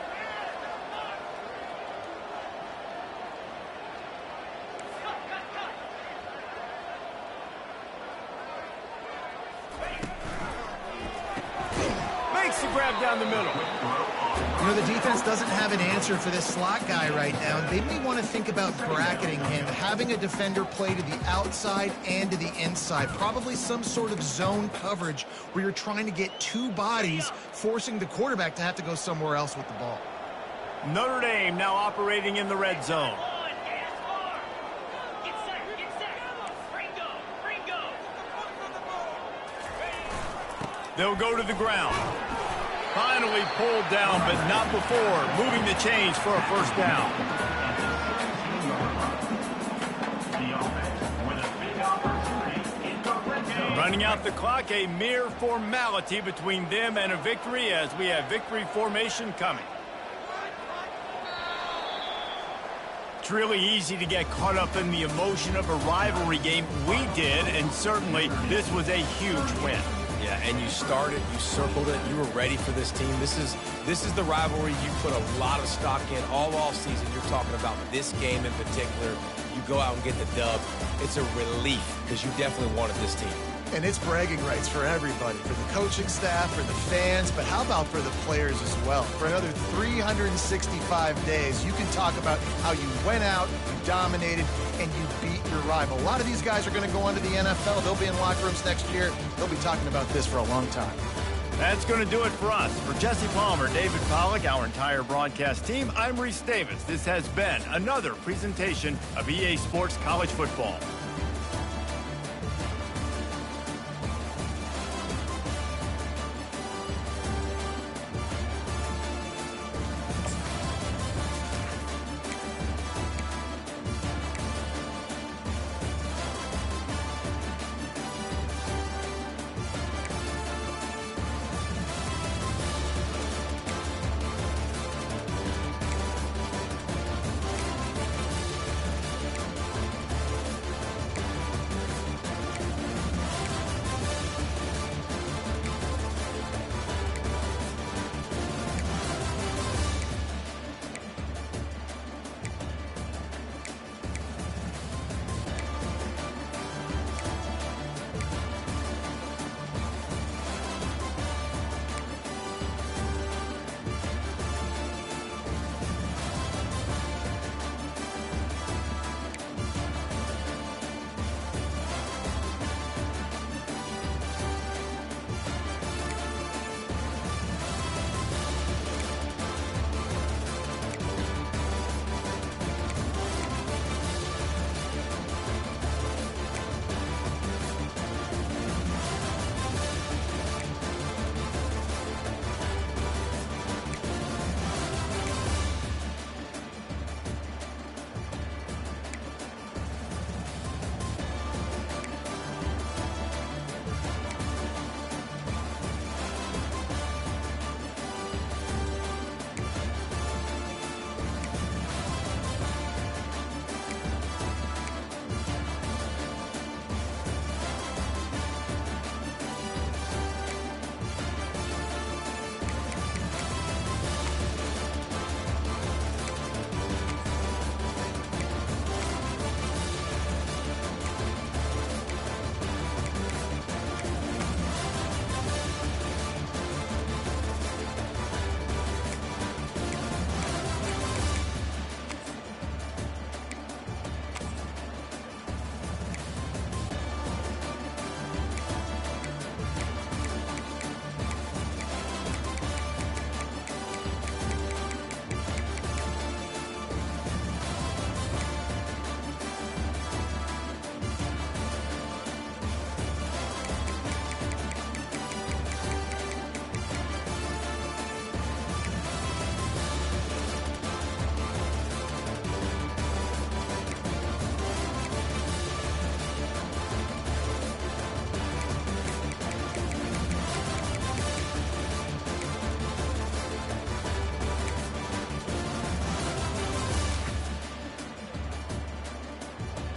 Makes the grab down the middle. You know, the defense doesn't have an answer for this slot guy right now. They may want to think about bracketing him, having a defender play to the outside and to the inside. Probably some sort of zone coverage where you're trying to get two bodies, forcing the quarterback to have to go somewhere else with the ball. Notre Dame now operating in the red zone. They'll go to the ground. Finally pulled down, but not before. Moving the chains for a first down. Running out the clock, a mere formality between them and a victory as we have victory formation coming. It's really easy to get caught up in the emotion of a rivalry game. We did, and certainly this was a huge win. Yeah, and you started, you circled it, you were ready for this team. This is the rivalry you put a lot of stock in all off season. You're talking about this game in particular. You go out and get the dub. It's a relief because you definitely wanted this team. And it's bragging rights for everybody, for the coaching staff, for the fans, but how about for the players as well? For another 365 days, you can talk about how you went out, you dominated, and you beat your rival. A lot of these guys are going to go on to the NFL. They'll be in locker rooms next year. They'll be talking about this for a long time. That's going to do it for us. For Jesse Palmer, David Pollack, our entire broadcast team, I'm Reese Davis. This has been another presentation of EA Sports College Football.